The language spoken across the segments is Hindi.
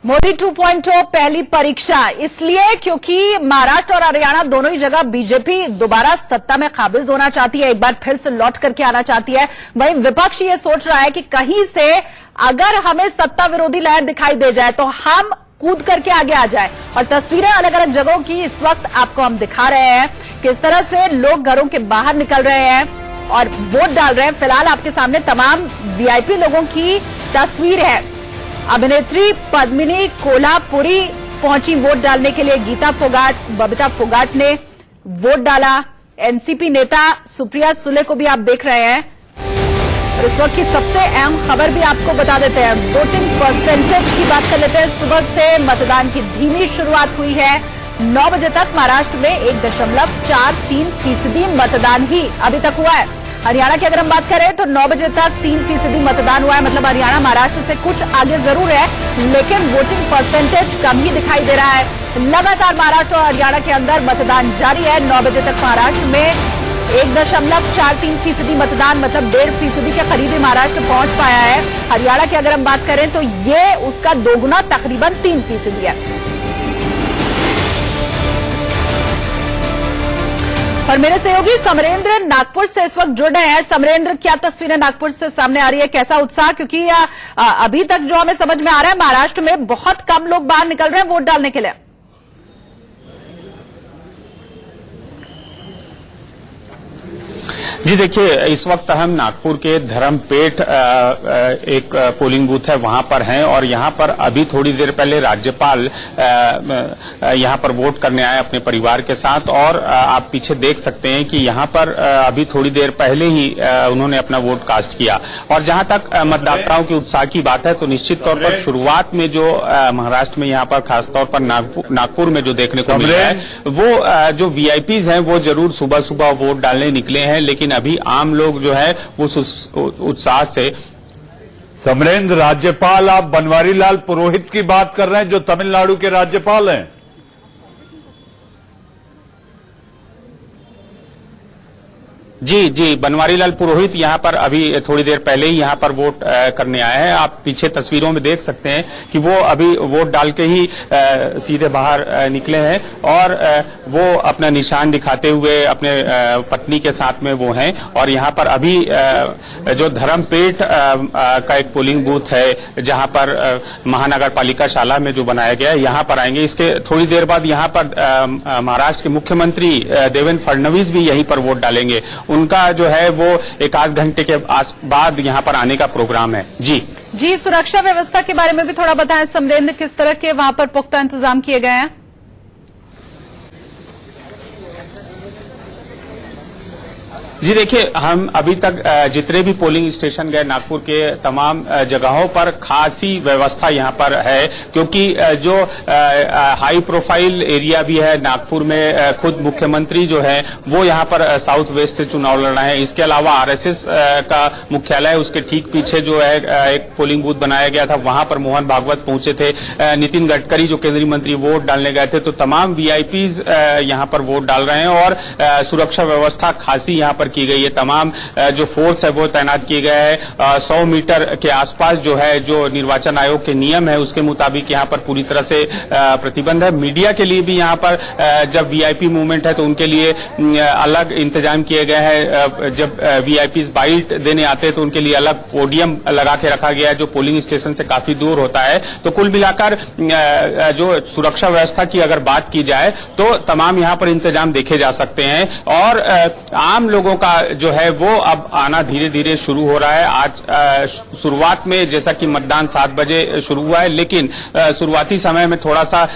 मोदी 2.0 पहली परीक्षा इसलिए क्योंकि महाराष्ट्र और हरियाणा दोनों ही जगह बीजेपी दोबारा सत्ता में काबिज होना चाहती है, एक बार फिर से लौट करके आना चाहती है। वहीं विपक्ष ये सोच रहा है कि कहीं से अगर हमें सत्ता विरोधी लहर दिखाई दे जाए तो हम कूद करके आगे आ जाए। और तस्वीरें अलग अलग जगहों की इस वक्त आपको हम दिखा रहे हैं, किस तरह से लोग घरों के बाहर निकल रहे हैं और वोट डाल रहे हैं। फिलहाल आपके सामने तमाम वीआईपी लोगों की तस्वीर है। अभिनेत्री पद्मिनी कोल्हापुरी पहुंची वोट डालने के लिए। गीता फोगाट, बबीता फोगाट ने वोट डाला। एनसीपी नेता सुप्रिया सुले को भी आप देख रहे हैं। और इस वक्त की सबसे अहम खबर भी आपको बता देते हैं। वोटिंग परसेंटेज की बात कर लेते हैं। सुबह से मतदान की धीमी शुरुआत हुई है। 9 बजे तक महाराष्ट्र में 1.43% मतदान ही अभी तक हुआ है। हरियाणा की अगर हम बात करें तो 9 बजे तक 3% मतदान हुआ है। मतलब हरियाणा महाराष्ट्र से कुछ आगे जरूर है, लेकिन वोटिंग परसेंटेज कम ही दिखाई दे रहा है। लगातार महाराष्ट्र और हरियाणा के अंदर मतदान जारी है। 9 बजे तक महाराष्ट्र में 1.43% मतदान, मतलब 1.5% के करीब ही महाराष्ट्र पहुंच पाया है। हरियाणा की अगर हम बात करें तो ये उसका दोगुना तकरीबन 3% है। और मेरे सहयोगी समरेंद्र नागपुर से इस वक्त जुड़ रहे हैं। समरेंद्र, क्या तस्वीरें नागपुर से सामने आ रही है, कैसा उत्साह? क्योंकि अभी तक जो हमें समझ में आ रहा है, महाराष्ट्र में बहुत कम लोग बाहर निकल रहे हैं वोट डालने के लिए। जी देखिए, इस वक्त हम नागपुर के धर्मपेट एक पोलिंग बूथ है वहां पर हैं और यहां पर अभी थोड़ी देर पहले राज्यपाल यहां पर वोट करने आए अपने परिवार के साथ। और आप पीछे देख सकते हैं कि यहां पर अभी थोड़ी देर पहले ही उन्होंने अपना वोट कास्ट किया। और जहां तक मतदाताओं के उत्साह की बात है तो निश्चित तौर पर शुरुआत में जो महाराष्ट्र में यहां पर खासतौर पर नागपुर में जो देखने को मिल रहा है, वो जो वीआईपीज हैं वो जरूर सुबह सुबह वोट डालने निकले हैं, लेकिन अभी आम लोग जो है वो उत्साह से। समरेंद्र, राज्यपाल आप बनवारी लाल पुरोहित की बात कर रहे हैं जो तमिलनाडु के राज्यपाल हैं? जी जी, बनवारी लाल पुरोहित यहाँ पर अभी थोड़ी देर पहले ही यहाँ पर वोट करने आए हैं। आप पीछे तस्वीरों में देख सकते हैं कि वो अभी वोट डाल के ही सीधे बाहर निकले हैं और वो अपना निशान दिखाते हुए अपने पत्नी के साथ में वो हैं। और यहाँ पर अभी जो धर्मपेट का एक पोलिंग बूथ है जहाँ पर महानगर पालिका शाला में जो बनाया गया है, यहाँ पर आएंगे। इसके थोड़ी देर बाद यहाँ पर महाराष्ट्र के मुख्यमंत्री देवेंद्र फडणवीस भी यहीं पर वोट डालेंगे। उनका जो है वो 1-8 घंटे के बाद यहाँ पर आने का प्रोग्राम है। जी, सुरक्षा व्यवस्था के बारे में भी थोड़ा बताएं समरेंद्र, किस तरह के वहां पर पुख्ता इंतजाम किए गए हैं? जी देखिए, हम अभी तक जितने भी पोलिंग स्टेशन गए नागपुर के तमाम जगहों पर खासी व्यवस्था यहाँ पर है, क्योंकि जो हाई प्रोफाइल एरिया भी है नागपुर में, खुद मुख्यमंत्री जो है वो यहाँ पर साउथ वेस्ट से चुनाव लड़ रहे हैं। इसके अलावा आरएसएस का मुख्यालय, उसके ठीक पीछे जो है एक पोलिंग बूथ बनाया गया था, वहां पर मोहन भागवत पहुंचे थे। नितिन गडकरी जो केंद्रीय मंत्री वोट डालने गए थे। तो तमाम वीआईपीज यहाँ पर वोट डाल रहे हैं और सुरक्षा व्यवस्था खासी यहाँ पर की गई है। तमाम जो फोर्स है वो तैनात किए गए हैं। 100 मीटर के आसपास जो है, जो निर्वाचन आयोग के नियम है उसके मुताबिक यहाँ पर पूरी तरह से प्रतिबंध है। मीडिया के लिए भी यहाँ पर जब वीआईपी मूवमेंट है तो उनके लिए अलग इंतजाम किए गए हैं। जब वीआईपी बाइट देने आते हैं तो उनके लिए अलग पोडियम लगा के रखा गया है जो पोलिंग स्टेशन से काफी दूर होता है। तो कुल मिलाकर जो सुरक्षा व्यवस्था की अगर बात की जाए तो तमाम यहाँ पर इंतजाम देखे जा सकते हैं। और आम लोगों का जो है वो अब आना धीरे धीरे शुरू हो रहा है। आज शुरुआत में जैसा कि मतदान 7 बजे शुरू हुआ है, लेकिन शुरुआती समय में थोड़ा सा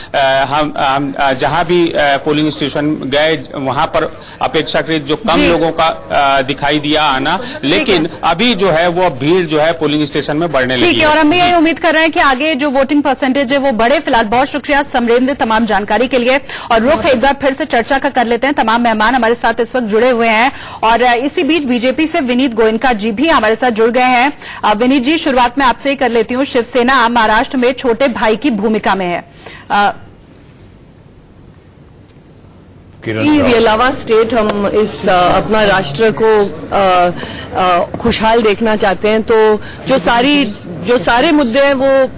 हम जहां भी पोलिंग स्टेशन गए वहां पर अपेक्षाकृत जो कम लोगों का दिखाई दिया आना, लेकिन अभी जो है वो भीड़ जो है पोलिंग स्टेशन में बढ़ने लगी है। और हम ये उम्मीद कर रहे हैं कि आगे जो वोटिंग परसेंटेज है वो बढ़े। फिलहाल बहुत शुक्रिया समरेंद्र तमाम जानकारी के लिए। और रुख एक बार फिर से चर्चा का कर लेते हैं। तमाम मेहमान हमारे साथ इस वक्त जुड़े हुए हैं और इसी बीच बीजेपी से विनीत गोयनका जी भी हमारे साथ जुड़ गए हैं। विनीत जी, शुरुआत में आपसे ही कर लेती हूँ। शिवसेना महाराष्ट्र में छोटे भाई की भूमिका में है। ये अलावा स्टेट हम इस अपना राष्ट्र को खुशहाल देखना चाहते हैं, तो जो सारे मुद्दे हैं वो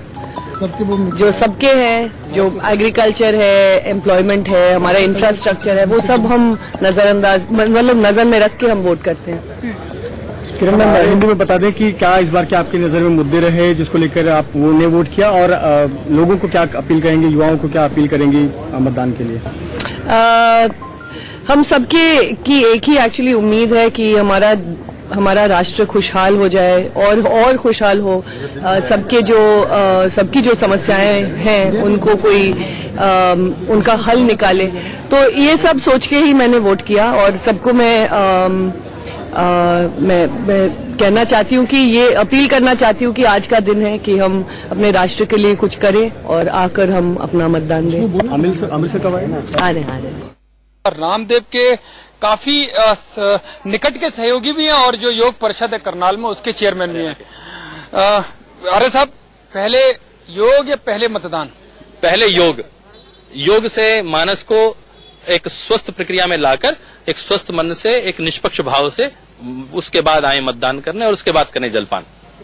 जो सबके हैं, जो एग्रीकल्चर है, एम्प्लॉयमेंट है, हमारा इंफ्रास्ट्रक्चर है, वो सब हम नजरअंदाज मतलब नजर में रख के हम वोट करते हैं। किरण मैम, हिंदी में बता दें कि क्या इस बार क्या आपकी नजर में मुद्दे रहे जिसको लेकर आप वो ने वोट किया, और लोगों को क्या अपील करेंगे, युवाओं को क्या अपील करेंगी मतदान के लिए? हम सबके की एक ही एक्चुअली उम्मीद है कि हमारा राष्ट्र खुशहाल हो जाए और खुशहाल हो। सबकी जो समस्याएं हैं उनको कोई उनका हल निकाले। तो ये सब सोच के ही मैंने वोट किया, और सबको मैं कहना चाहती हूँ कि ये अपील करना चाहती हूँ कि आज का दिन है कि हम अपने राष्ट्र के लिए कुछ करें और आकर हम अपना मतदान दें। अमृतसर कब आए? आ रहे हैं। रामदेव के काफी निकट के सहयोगी भी हैं और जो योग परिषद है करनाल में उसके चेयरमैन भी हैं। आर्य साहब, पहले योग या पहले मतदान? पहले योग से मानस को एक स्वस्थ प्रक्रिया में लाकर एक स्वस्थ मन से, एक निष्पक्ष भाव से उसके बाद आए मतदान करने और उसके बाद करने जलपान।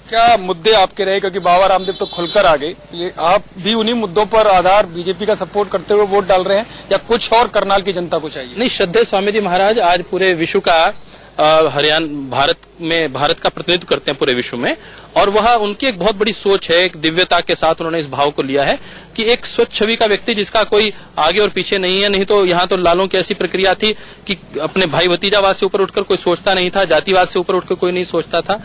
क्या मुद्दे आपके रहे, क्योंकि बाबा रामदेव तो खुलकर आ गए, ये आप भी उन्हीं मुद्दों पर आधार बीजेपी का सपोर्ट करते हुए वोट डाल रहे हैं, या कुछ और करनाल की जनता को चाहिए? नहीं, श्रद्धेय स्वामी जी महाराज आज पूरे विश्व का भारत का प्रतिनिधित्व करते हैं पूरे विश्व में, और वह उनकी एक बहुत बड़ी सोच है, एक दिव्यता के साथ उन्होंने इस भाव को लिया है कि एक स्वच्छ छवि का व्यक्ति जिसका कोई आगे और पीछे नहीं है। नहीं तो यहाँ तो लालों की ऐसी प्रक्रिया थी कि अपने भाई भतीजावाद से ऊपर उठकर कोई सोचता नहीं था, जातिवाद से ऊपर उठकर कोई नहीं सोचता था।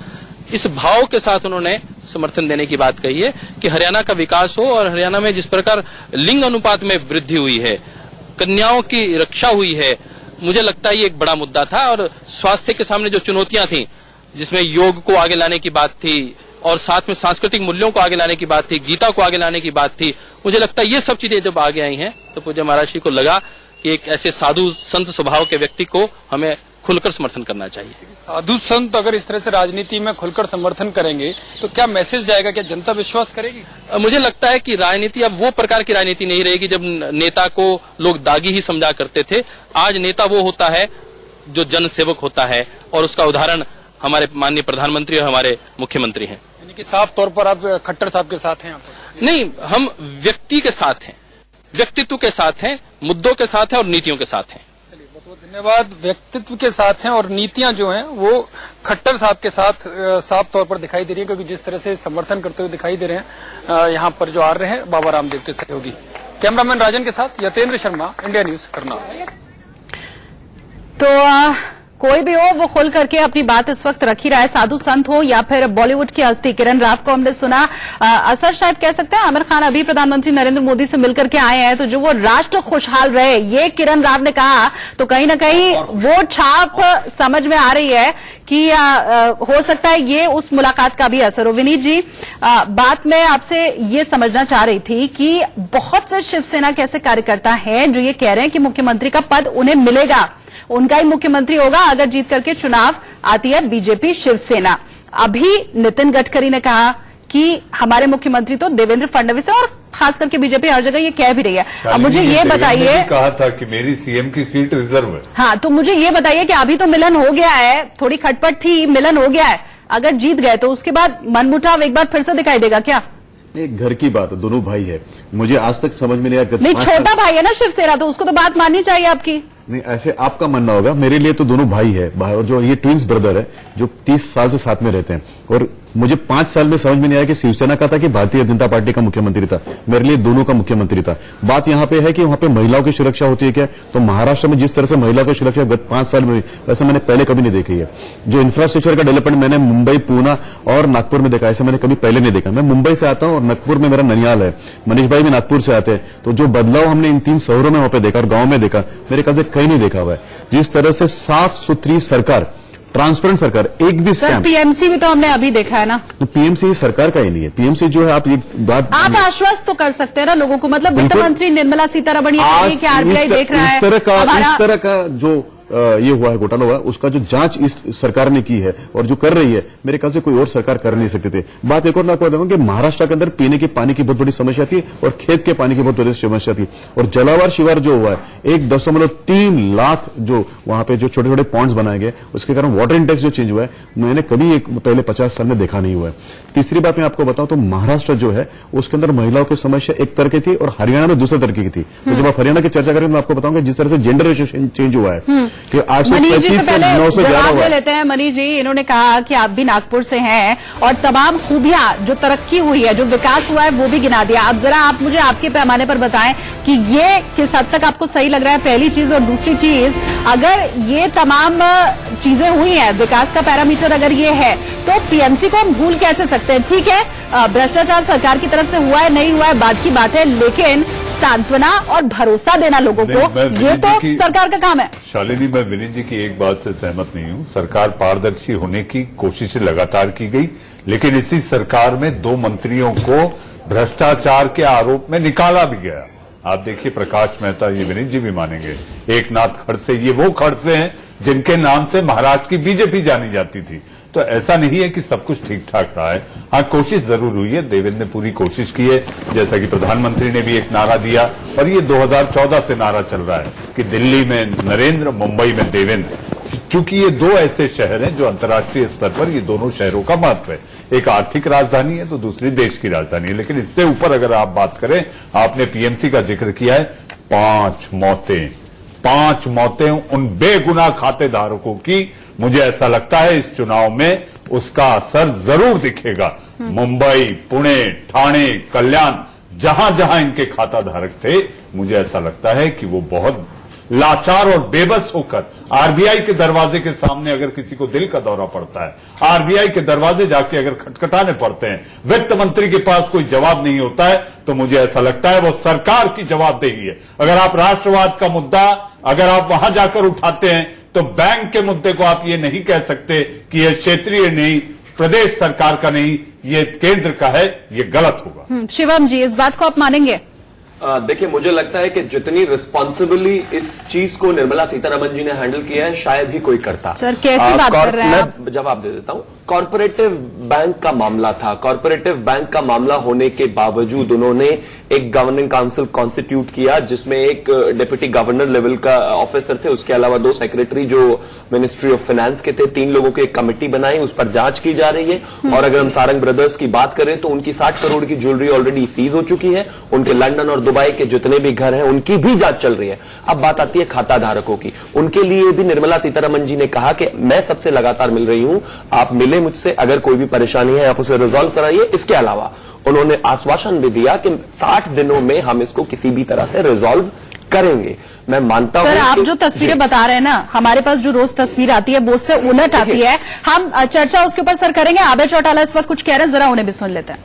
इस भाव के साथ उन्होंने समर्थन देने की बात कही है कि हरियाणा का विकास हो, और हरियाणा में जिस प्रकार लिंग अनुपात में वृद्धि हुई है, कन्याओं की रक्षा हुई है, मुझे लगता है ये एक बड़ा मुद्दा था। और स्वास्थ्य के सामने जो चुनौतियां थी, जिसमें योग को आगे लाने की बात थी और साथ में सांस्कृतिक मूल्यों को आगे लाने की बात थी, गीता को आगे लाने की बात थी, मुझे लगता है ये सब चीजें जब आगे आई हैं तो पूज्य महाराज जी को लगा कि एक ऐसे साधु संत स्वभाव के व्यक्ति को हमें खुलकर समर्थन करना चाहिए। साधु संत अगर इस तरह से राजनीति में खुलकर समर्थन करेंगे तो क्या मैसेज जाएगा, क्या जनता विश्वास करेगी? मुझे लगता है कि राजनीति अब वो प्रकार की राजनीति नहीं रहेगी जब नेता को लोग दागी ही समझा करते थे। आज नेता वो होता है जो जनसेवक होता है, और उसका उदाहरण हमारे माननीय प्रधानमंत्री और हमारे मुख्यमंत्री हैं। यानी कि साफ तौर पर आप खट्टर साहब के साथ हैं? नहीं, हम व्यक्ति के साथ हैं, व्यक्तित्व के साथ हैं, मुद्दों के साथ हैं और नीतियों के साथ हैं। धन्यवाद। व्यक्तित्व के साथ हैं और नीतियां जो हैं वो खट्टर साहब के साथ साफ तौर पर दिखाई दे रही है, क्योंकि जिस तरह से समर्थन करते हुए दिखाई दे रहे हैं यहाँ पर जो आ रहे हैं बाबा रामदेव के सहयोगी। कैमरामैन राजन के साथ यतेंद्र शर्मा, इंडिया न्यूज करनाल। तो कोई भी हो वो खुल करके अपनी बात इस वक्त रख ही रहा है, साधु संत हो या फिर बॉलीवुड की हस्ती किरण राव को हमने सुना। असर शायद कह सकते हैं आमिर खान अभी प्रधानमंत्री नरेंद्र मोदी से मिलकर के आए हैं, तो जो वो राष्ट्र खुशहाल रहे ये किरण राव ने कहा, तो कहीं ना कहीं वो छाप समझ में आ रही है कि हो सकता है ये उस मुलाकात का भी असर हो। विनीत जी, बात मैं आपसे ये समझना चाह रही थी कि बहुत से शिवसेना के ऐसे कार्यकर्ता हैं जो ये कह रहे हैं कि मुख्यमंत्री का पद उन्हें मिलेगा, उनका ही मुख्यमंत्री होगा अगर जीत करके चुनाव आती है बीजेपी शिवसेना। अभी नितिन गडकरी ने कहा कि हमारे मुख्यमंत्री तो देवेंद्र फडणवीस है, और खास करके बीजेपी हर जगह ये कह भी रही है। अब मुझे ये बताइए, कहा था कि मेरी सीएम की सीट रिजर्व है। हाँ, तो मुझे ये बताइए कि अभी तो मिलन हो गया है, थोड़ी खटपट थी, मिलन हो गया है, अगर जीत गए तो उसके बाद मनमुटाव एक बार फिर से दिखाई देगा क्या? एक घर की बात है, दोनों भाई है, मुझे आज तक समझ में नहीं आया। नहीं, छोटा भाई है ना शिवसेना, तो उसको तो बात माननी चाहिए आपकी। नहीं, ऐसे आपका मानना होगा, मेरे लिए तो दोनों भाई है, और जो ये ट्विंस ब्रदर है जो 30 साल से साथ में रहते हैं, और मुझे 5 साल में समझ में नहीं आया कि शिवसेना का था कि भारतीय जनता पार्टी का मुख्यमंत्री था। मेरे लिए दोनों का मुख्यमंत्री था। बात यहाँ पे है कि वहाँ पे महिलाओं की सुरक्षा होती है क्या? तो महाराष्ट्र में जिस तरह से महिलाओं की सुरक्षा गत 5 साल में वैसे मैंने पहले कभी नहीं देखी है। जो इंफ्रास्ट्रक्चर का डेवलपमेंट मैंने मुंबई, पूना और नागपुर में देखा, ऐसे मैंने कभी पहले नहीं देखा। मैं मुंबई से आता हूँ और नागपुर में मेरा ननियाल है, मनीष भाई भी नागपुर से आते हैं, तो जो बदलाव हमने इन 3 शहरों में वहां पे देखा और गांव में देखा, मेरे ख्याल से कहीं नहीं देखा हुआ है। जिस तरह से साफ सुथरी सरकार, ट्रांसपेरेंट सरकार, एक भी स्कैम। पीएमसी भी तो हमने अभी देखा है ना। तो पीएमसी सरकार का ही नहीं है। पीएमसी जो है, आप ये बात आप आश्वस्त तो कर सकते हैं ना लोगों को, मतलब वित्त मंत्री निर्मला सीतारमण ये कह रही है कि आरबीआई देख रहा है। इस तरह का जो ये हुआ है, घोटाला हुआ है, उसका जो जांच इस सरकार ने की है और जो कर रही है, मेरे ख्याल से कोई और सरकार कर नहीं सकते थे। बात एक और मैं आपको बताऊंगा कि महाराष्ट्र के अंदर पीने के पानी की बहुत बड़ी समस्या थी और खेत के पानी की बहुत बड़ी समस्या थी, और जलावर शिवार जो हुआ है 1.3 लाख जो वहां पे जो छोटे छोटे पॉन्ड्स बनाए गए, उसके कारण वाटर इंडेक्स जो चेंज हुआ है, मैंने कभी एक पहले 50 साल में देखा नहीं हुआ है। तीसरी बात मैं आपको बताऊं तो महाराष्ट्र जो है उसके अंदर महिलाओं की समस्या एक तरह की थी और हरियाणा में दूसरे तरीके की थी। तो जब आप हरियाणा की चर्चा करें तो मैं आपको बताऊंगा जिस तरह से जेंडर रेशियो चेंज हुआ है कि 837 से 911 हुआ। लेते हैं मनीष जी, इन्होंने कहा कि आप भी नागपुर से हैं और तमाम खूबियां जो तरक्की हुई है, जो विकास हुआ है, वो भी गिना दिया। अब जरा आप मुझे आपके पैमाने पर बताएं कि ये किस हद तक आपको सही लग रहा है, पहली चीज। और दूसरी चीज, अगर ये तमाम चीजें हुई हैं, विकास का पैरामीटर अगर ये है, तो पीएमसी को हम भूल कैसे सकते हैं? ठीक है, भ्रष्टाचार सरकार की तरफ से हुआ है नहीं हुआ है बात की बात है, लेकिन सांत्वना और भरोसा देना लोगों को, ये तो सरकार का काम है। शालिनी, मैं विनीत जी की एक बात से सहमत नहीं हूं। सरकार पारदर्शी होने की कोशिश लगातार की गई, लेकिन इसी सरकार में 2 मंत्रियों को भ्रष्टाचार के आरोप में निकाला भी गया। आप देखिए प्रकाश मेहता, ये विनीत जी भी मानेंगे, एकनाथ खड़से, ये वो खड़से हैं जिनके नाम से महाराष्ट्र की बीजेपी जानी जाती थी। तो ऐसा नहीं है कि सब कुछ ठीक ठाक रहा है। हाँ, कोशिश जरूर हुई है, देवेंद्र ने पूरी कोशिश की है, जैसा कि प्रधानमंत्री ने भी एक नारा दिया और ये 2014 से नारा चल रहा है कि दिल्ली में नरेंद्र, मुंबई में देवेंद्र। चूंकि ये 2 ऐसे शहर हैं जो अंतर्राष्ट्रीय स्तर पर, ये दोनों शहरों का महत्व है। एक आर्थिक राजधानी है तो दूसरी देश की राजधानी है। लेकिन इससे ऊपर अगर आप बात करें, आपने पीएमसी का जिक्र किया है, 5 मौतें उन बेगुनाह खातेधारकों की। मुझे ऐसा लगता है इस चुनाव में उसका असर जरूर दिखेगा। मुंबई, पुणे, ठाणे, कल्याण, जहां जहां इनके खाता धारक थे, मुझे ऐसा लगता है कि वो बहुत लाचार और बेबस होकर आरबीआई के दरवाजे के सामने अगर किसी को दिल का दौरा पड़ता है, आरबीआई के दरवाजे जाके अगर खटखटाने पड़ते हैं, वित्त मंत्री के पास कोई जवाब नहीं होता है, तो मुझे ऐसा लगता है वो सरकार की जवाबदेही है। अगर आप राष्ट्रवाद का मुद्दा अगर आप वहां जाकर उठाते हैं, तो बैंक के मुद्दे को आप ये नहीं कह सकते कि ये क्षेत्रीय नहीं, प्रदेश सरकार का नहीं, ये केंद्र का है, ये गलत होगा। शिवम जी, इस बात को आप मानेंगे? देखिए, मुझे लगता है कि जितनी रिस्पॉन्सिबली इस चीज को निर्मला सीतारमण जी ने हैंडल किया है, शायद ही कोई करता। सर, कैसी बात कर रहे हैं आप? मैं जवाब दे देता हूं। कॉर्पोरेटिव बैंक का मामला था। कॉर्पोरेटिव बैंक का मामला होने के बावजूद उन्होंने एक गवर्निंग काउंसिल कॉन्स्टिट्यूट किया, जिसमें एक डिप्टी गवर्नर लेवल का ऑफिसर थे, उसके अलावा 2 सेक्रेटरी जो मिनिस्ट्री ऑफ फाइनेंस के थे, 3 लोगों की एक कमेटी बनाई, उस पर जांच की जा रही है। और अगर हम सारंग ब्रदर्स की बात करें तो उनकी 60 करोड़ की ज्वेलरी ऑलरेडी सीज हो चुकी है। उनके लंदन और दुबई के जितने भी घर हैं, उनकी भी जांच चल रही है। अब बात आती है खाता धारकों की। उनके लिए भी निर्मला सीतारमण जी ने कहा कि मैं सबसे लगातार मिल रही हूं, आप मिले मुझसे, अगर कोई भी परेशानी है आप उसे रिजॉल्व कराइए। इसके अलावा उन्होंने आश्वासन भी दिया कि 60 दिनों में हम इसको किसी भी तरह से रिजॉल्व करेंगे। मैं मानता हूं सर, आप जो तस्वीरें बता रहे हैं ना, हमारे पास जो रोज तस्वीर आती है वो उससे उलट आती है। हम चर्चा उसके ऊपर सर करेंगे। आबे चौटाला इस वक्त कुछ कह रहे हैं, जरा उन्हें भी सुन लेते हैं।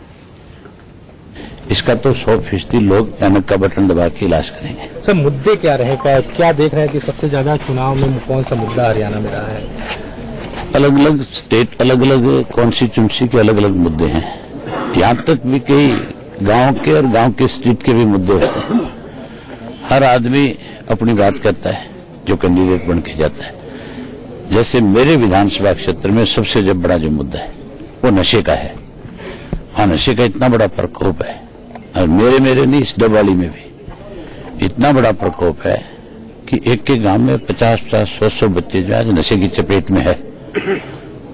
इसका तो 100% लोग पैनिक का बटन दबा के इलाज करेंगे। सर, मुद्दे क्या रहेगा? क्या देख रहे हैं कि सबसे ज्यादा चुनाव में कौन सा मुद्दा हरियाणा में रहा है? अलग अलग स्टेट, अलग अलग कॉन्स्टिट्यूंसी के अलग अलग मुद्दे हैं। यहां तक भी कई गांव के और गांव के स्ट्रीट के भी मुद्दे होते हैं। हर आदमी अपनी बात करता है जो कैंडिडेट बन के जाता है। जैसे मेरे विधानसभा क्षेत्र में सबसे जब बड़ा जो मुद्दा है वो नशे का है। हाँ, नशे का इतना बड़ा प्रकोप है, और मेरे नहीं, इस डबवाली में भी इतना बड़ा प्रकोप है कि एक गांव में 50-50, 100 बच्चे जो आज नशे की चपेट में है।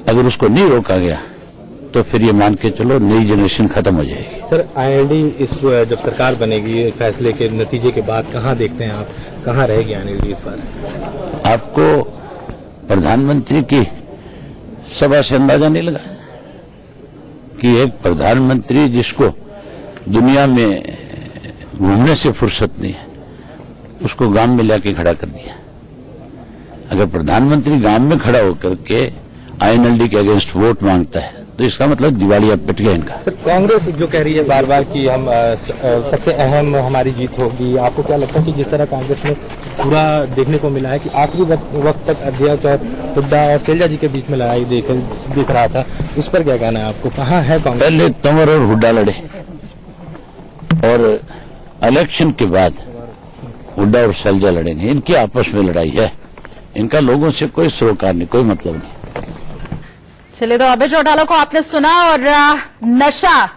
अगर उसको नहीं रोका गया तो फिर ये मान के चलो नई जनरेशन खत्म हो जाएगी। सर, आईएनडी इस जब सरकार बनेगी, फैसले के नतीजे के बाद कहां देखते हैं आप, कहां रहेगी आईएनडी इस बार? आपको प्रधानमंत्री की सभा से अंदाजा नहीं लगा कि एक प्रधानमंत्री जिसको दुनिया में घूमने से फुर्सत नहीं है, उसको गांव में लाके खड़ा कर दिया। अगर प्रधानमंत्री गांव में खड़ा होकर के आईएनएलडी के अगेंस्ट वोट मांगता है तो इसका मतलब दिवालिया पिट गया इनका। सर, कांग्रेस जो कह रही है बार बार कि हम सबसे अहम हमारी जीत होगी, आपको क्या लगता है कि जिस तरह कांग्रेस में पूरा देखने को मिला है कि आखिरी वक्त तक अध्यक्ष और हुड्डा और शैलजा जी के बीच में लड़ाई दिख रहा था, इस पर क्या कहना है आपको? कहाँ है कांग्रेस? पहले तंवर और हुड्डा लड़े और इलेक्शन के बाद हुड्डा और शैलजा लड़ेंगे। इनकी आपस में लड़ाई है, इनका लोगों से कोई सरोकार नहीं, कोई मतलब नहीं। चलिए, तो अभय चौटाला को आपने सुना, और नशा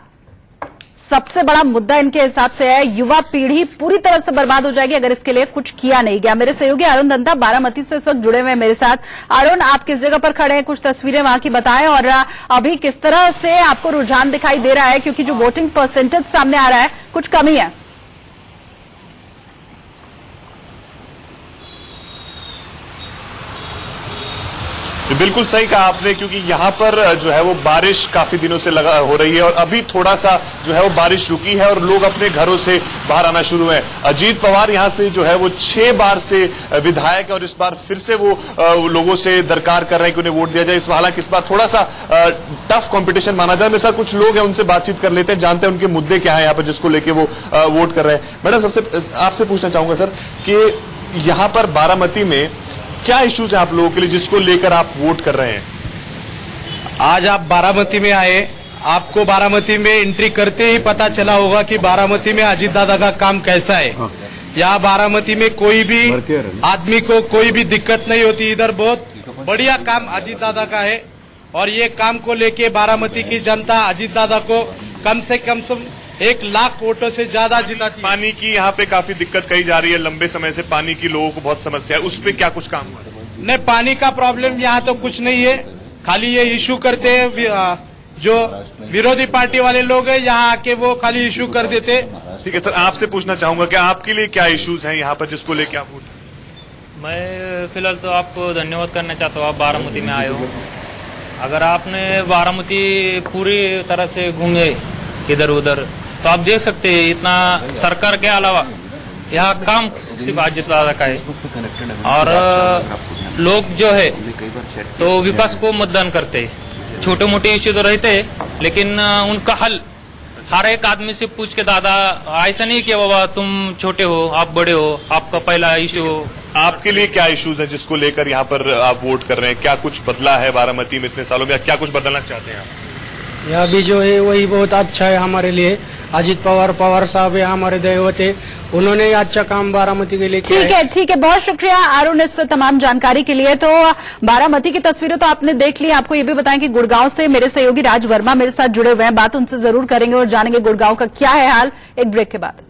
सबसे बड़ा मुद्दा इनके हिसाब से है। युवा पीढ़ी पूरी तरह से बर्बाद हो जाएगी अगर इसके लिए कुछ किया नहीं गया। मेरे सहयोगी अरुण दंता बारामती से इस वक्त जुड़े हुए हैं मेरे साथ। अरुण, आप किस जगह पर खड़े हैं, कुछ तस्वीरें वहां की बताएं, और अभी किस तरह से आपको रुझान दिखाई दे रहा है, क्योंकि जो वोटिंग परसेंटेज सामने आ रहा है कुछ कमी है। बिल्कुल सही कहा आपने, क्योंकि यहाँ पर जो है वो बारिश काफी दिनों से लगा हो रही है और अभी थोड़ा सा जो है वो बारिश रुकी है और लोग अपने घरों से बाहर आना शुरू हुए हैं। अजीत पवार यहाँ से जो है वो 6 बार से विधायक, और इस बार फिर से वो लोगों से दरकार कर रहे हैं कि उन्हें वोट दिया जाए। हालांकि इस बार थोड़ा सा टफ कंपटीशन माना जाए। मेरे साथ कुछ लोग हैं, उनसे बातचीत कर लेते हैं, जानते हैं उनके मुद्दे क्या है यहाँ पर जिसको लेके वो वोट कर रहे हैं। मैडम, सबसे आपसे पूछना चाहूंगा सर कि यहाँ पर बारामती में क्या इश्यूज है आप लोगों के लिए जिसको लेकर आप वोट कर रहे हैं? आज आप बारामती में आए, आपको बारामती में एंट्री करते ही पता चला होगा कि बारामती में अजीत दादा का काम कैसा है। यहाँ बारामती में कोई भी आदमी को कोई भी दिक्कत नहीं होती। इधर बहुत बढ़िया काम अजीत दादा का है और ये काम को लेके बारामती की जनता अजीत दादा को कम से कम 1 लाख वोटों से ज्यादा जिताती। पानी की यहाँ पे काफी दिक्कत कही जा रही है, लंबे समय से पानी की लोगों को बहुत समस्या है, उस पे क्या कुछ काम हुआ? नहीं, पानी का प्रॉब्लम यहाँ तो कुछ नहीं है, खाली ये इशू करते हैं जो विरोधी पार्टी वाले लोग हैं, यहाँ आके वो खाली इशू कर देते। ठीक है सर, आपसे पूछना चाहूंगा कि आपके लिए क्या इश्यूज हैं यहाँ पर जिसको लेके आप वोट? मैं फिलहाल तो आपको धन्यवाद करना चाहता हूँ, आप बारामती में आए हो। अगर आपने बारामती पूरी तरह से घूमे इधर उधर तो आप देख सकते हैं इतना सरकार के अलावा यहाँ काम सिर्फ अजीत दादा का है, और लोग जो है तो विकास को मतदान करते हैं। छोटे मोटे इश्यू तो रहते हैं लेकिन उनका हल हर एक आदमी से पूछ के, दादा ऐसा नहीं कि बाबा तुम छोटे हो आप बड़े हो, आपका पहला इश्यू हो। आपके लिए क्या इश्यूज है जिसको लेकर यहाँ पर आप वोट कर रहे हैं? क्या कुछ बदला है बारामती में इतने सालों में, या क्या कुछ बदलना चाहते हैं आप? यह भी जो है वही बहुत अच्छा है हमारे लिए। अजीत पवार साहब है हमारे दैवत है, उन्होंने अच्छा काम बारामती के लिए किया है। ठीक है, बहुत शुक्रिया अरुण इस तमाम जानकारी के लिए। तो बारामती की तस्वीरें तो आपने देख ली। आपको ये भी बताएं कि गुड़गांव से मेरे सहयोगी राज वर्मा मेरे साथ जुड़े हुए हैं, बात उनसे जरूर करेंगे और जानेंगे गुड़गांव का क्या है हाल, एक ब्रेक के बाद।